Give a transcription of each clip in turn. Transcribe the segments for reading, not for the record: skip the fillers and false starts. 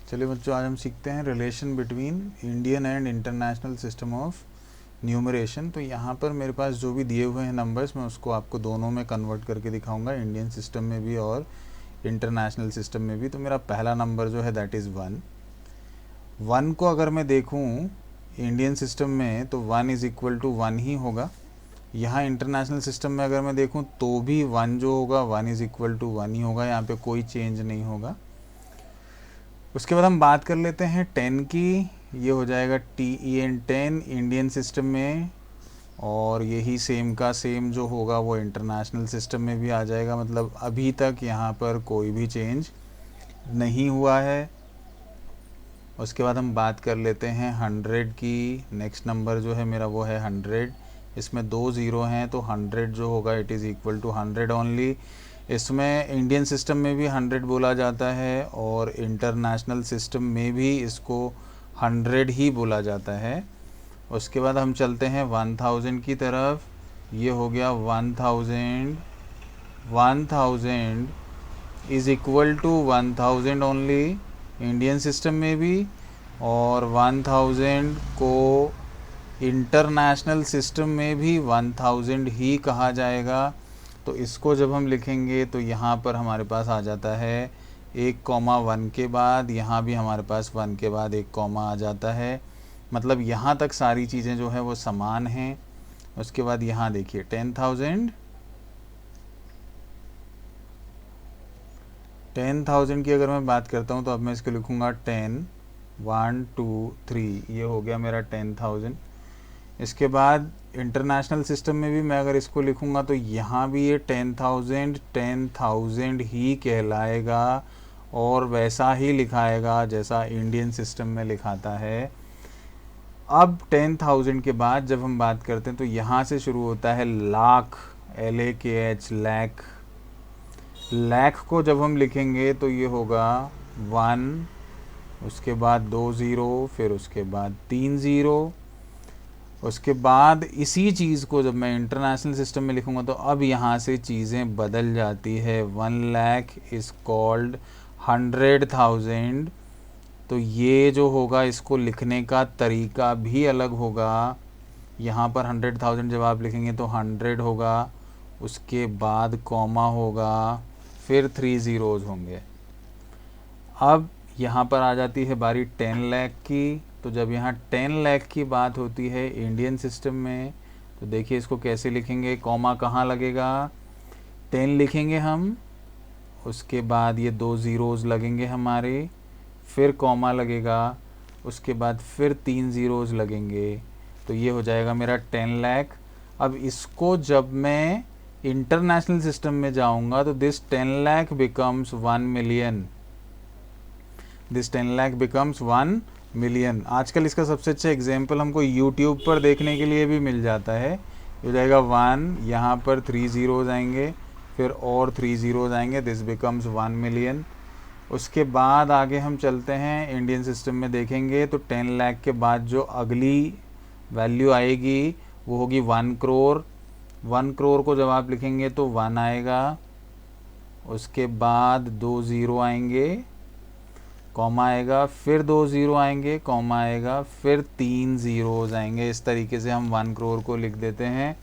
चलिए बच्चों, आज हम सीखते हैं relation between Indian and international system of numeration. तो यहाँ पर मेरे पास जो भी दिए हुए हैं नंबर्स, मैं उसको आपको दोनों में कन्वर्ट करके दिखाऊंगा, इंडियन सिस्टम में भी और इंटरनेशनल सिस्टम में भी। तो मेरा पहला नंबर जो है दैट इज़ 1। 1 को अगर मैं देखूँ इंडियन सिस्टम में तो 1 इज़ इक्वल टू 1 ही होगा। यहाँ इंटरनेशनल सिस्टम में अगर मैं देखूँ तो भी 1 जो होगा 1 इज़ इक्वल टू 1 ही होगा, यहाँ पे कोई चेंज नहीं होगा। उसके बाद हम बात कर लेते हैं 10 की। ये हो जाएगा TEN 10 इंडियन सिस्टम में, और यही सेम का सेम जो होगा वो इंटरनेशनल सिस्टम में भी आ जाएगा। मतलब अभी तक यहाँ पर कोई भी चेंज नहीं हुआ है। उसके बाद हम बात कर लेते हैं 100 की। नेक्स्ट नंबर जो है मेरा वो है 100। इसमें 2 ज़ीरो हैं तो 100 जो होगा it is equal to 100 only. इसमें इंडियन सिस्टम में भी 100 बोला जाता है और इंटरनेशनल सिस्टम में भी इसको 100 ही बोला जाता है। उसके बाद हम चलते हैं 1000 की तरफ। ये हो गया 1000। 1000 is equal to 1000 only Indian system में भी, और 1000 को इंटरनेशनल सिस्टम में भी 1000 ही कहा जाएगा। तो इसको जब हम लिखेंगे तो यहाँ पर हमारे पास आ जाता है 1,1 के बाद, यहाँ भी हमारे पास 1 के बाद 1 कॉमा आ जाता है। मतलब यहाँ तक सारी चीज़ें जो है वो समान हैं। उसके बाद यहाँ देखिए 10,000 की अगर मैं बात करता हूँ तो अब मैं इसको लिखूँगा 10 1 2 3, ये हो गया मेरा 10,000। इसके बाद इंटरनेशनल सिस्टम में भी मैं अगर इसको लिखूँगा तो यहाँ भी ये 10,000 ही कहलाएगा और वैसा ही लिखाएगा जैसा इंडियन सिस्टम में लिखाता है। अब 10,000 के बाद जब हम बात करते हैं तो यहाँ से शुरू होता है लाख, LAKH, लैख। लैख को जब हम लिखेंगे तो ये होगा 1, उसके बाद 2 ज़ीरो, फिर उसके बाद 3 ज़ीरो। उसके बाद इसी चीज़ को जब मैं इंटरनेशनल सिस्टम में लिखूँगा तो अब यहाँ से चीज़ें बदल जाती है। 1 लाख इज़ कॉल्ड 100,000। तो ये जो होगा इसको लिखने का तरीका भी अलग होगा। यहाँ पर 100,000 जब आप लिखेंगे तो 100 होगा, उसके बाद कॉमा होगा, फिर 3 ज़ीरोज़ होंगे। अब यहाँ पर आ जाती है बारी 10 लाख की। तो जब यहाँ 10 लाख की बात होती है इंडियन सिस्टम में तो देखिए इसको कैसे लिखेंगे। कॉमा कहाँ लगेगा, 10 लिखेंगे हम, उसके बाद ये 2 ज़ीरोज़ लगेंगे हमारे, फिर कॉमा लगेगा, उसके बाद फिर 3 ज़ीरोज़ लगेंगे। तो ये हो जाएगा मेरा 10 लाख। अब इसको जब मैं इंटरनेशनल सिस्टम में जाऊंगा तो this 10 lakh becomes 1 million. This 10 lakh becomes 1 million. आजकल इसका सबसे अच्छा एग्जाम्पल हमको यूट्यूब पर देखने के लिए भी मिल जाता है। हो जाएगा 1, यहाँ पर 3 ज़ीरोज़ आएंगे, फिर और 3 ज़ीरोज़ आएंगे, दिस बिकम्स 1 मिलियन। उसके बाद आगे हम चलते हैं इंडियन सिस्टम में देखेंगे तो 10 लाख के बाद जो अगली वैल्यू आएगी वो होगी 1 करोड़। 1 करोड़ को जब आप लिखेंगे तो 1 आएगा, उसके बाद 2 ज़ीरो आएंगे, कॉमा आएगा, फिर 2 ज़ीरो आएंगे, कॉमा आएगा, फिर 3 ज़ीरोज़ आएंगे। इस तरीके से हम 1 करोड़ को लिख देते हैं।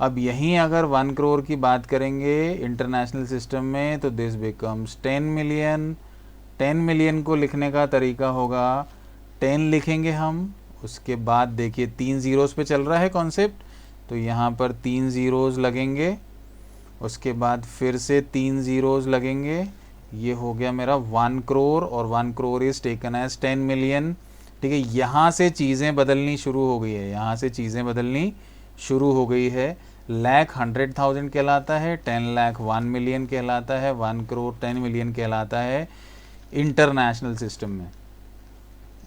अब यहीं अगर 1 करोड़ की बात करेंगे इंटरनेशनल सिस्टम में तो दिस बिकम्स 10 मिलियन। 10 मिलियन को लिखने का तरीका होगा 10 लिखेंगे हम, उसके बाद देखिए 3 ज़ीरोज़ पे चल रहा है कॉन्सेप्ट, तो यहाँ पर 3 ज़ीरोज़ लगेंगे, उसके बाद फिर से 3 ज़ीरोज़ लगेंगे। ये हो गया मेरा 1 करोड़, और 1 crore is taken as 10 million. ठीक है, यहाँ से चीज़ें बदलनी शुरू हो गई है, यहाँ से चीज़ें बदलनी शुरू हो गई है। लाख 100,000 कहलाता है, 10 लाख 1 मिलियन कहलाता है, 1 करोड़ 10 मिलियन कहलाता है इंटरनेशनल सिस्टम में।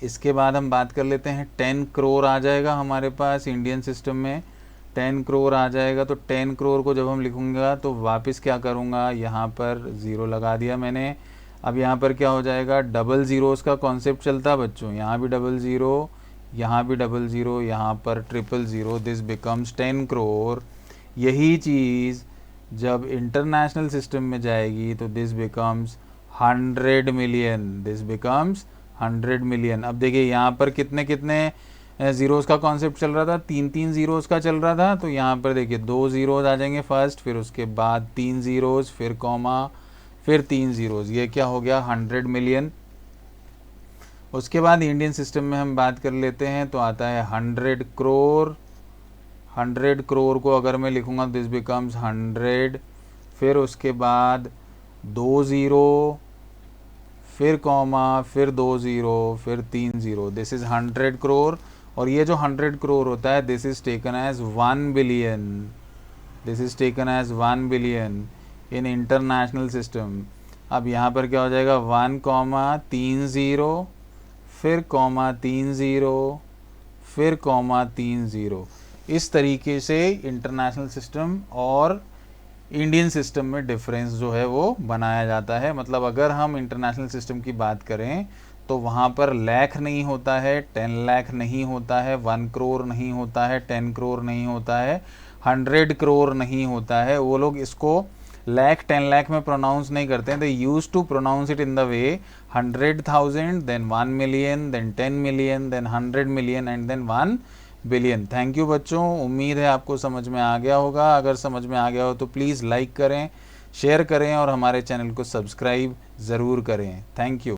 इसके बाद हम बात कर लेते हैं 10 करोड़ आ जाएगा हमारे पास इंडियन सिस्टम में। 10 करोड़ आ जाएगा तो 10 करोड़ को जब हम लिखूँगा तो वापस क्या करूँगा, यहाँ पर ज़ीरो लगा दिया मैंने। अब यहाँ पर क्या हो जाएगा, डबल ज़ीरोज़ का कॉन्सेप्ट चलता है बच्चों, यहाँ भी डबल ज़ीरो, यहाँ भी डबल ज़ीरो, यहाँ पर triple zero, this becomes 10 crore. यही चीज़ जब इंटरनेशनल सिस्टम में जाएगी तो this becomes 100 million. This becomes 100 million. अब देखिए यहाँ पर कितने कितने ज़ीरोज़ का कॉन्सेप्ट चल रहा था, 3 ज़ीरोज़ का चल रहा था। तो यहाँ पर देखिए 2 ज़ीरोज़ आ जाएंगे फर्स्ट, फिर उसके बाद 3 ज़ीरोज़, फिर कॉमा, फिर 3 ज़ीरोज़। ये क्या हो गया, 100 मिलियन। उसके बाद इंडियन सिस्टम में हम बात कर लेते हैं तो आता है 100 करोड़। 100 करोड़ को अगर मैं लिखूँगा दिस बिकम्स 100, फिर उसके बाद 2 ज़ीरो, फिर कॉमा, फिर 2 ज़ीरो, फिर 3 ज़ीरो। This is 100 crore. और ये जो 100 करोड़ होता है this is taken as 1 billion. This is taken as 1 billion in international system. अब यहाँ पर क्या हो जाएगा, 1 कॉमा 3 ज़ीरो, फिर कॉमा 3 ज़ीरो, फिर कॉमा 3 ज़ीरो। इस तरीके से इंटरनेशनल सिस्टम और इंडियन सिस्टम में डिफरेंस जो है वो बनाया जाता है। मतलब अगर हम इंटरनेशनल सिस्टम की बात करें तो वहाँ पर लाख नहीं होता है, 10 लाख नहीं होता है, 1 करोड़ नहीं होता है, 10 करोड़ नहीं होता है, 100 करोड़ नहीं होता है। वो लोग इसको लाख 10 लाख में प्रोनाउंस नहीं करते हैं। They use to pronounce it in the way 100,000, then 1 million, then 10 million, then 100 million and then 1 billion. Thank you बच्चों, उम्मीद है आपको समझ में आ गया होगा। अगर समझ में आ गया हो तो प्लीज़ लाइक करें, शेयर करें और हमारे चैनल को सब्सक्राइब ज़रूर करें। Thank you.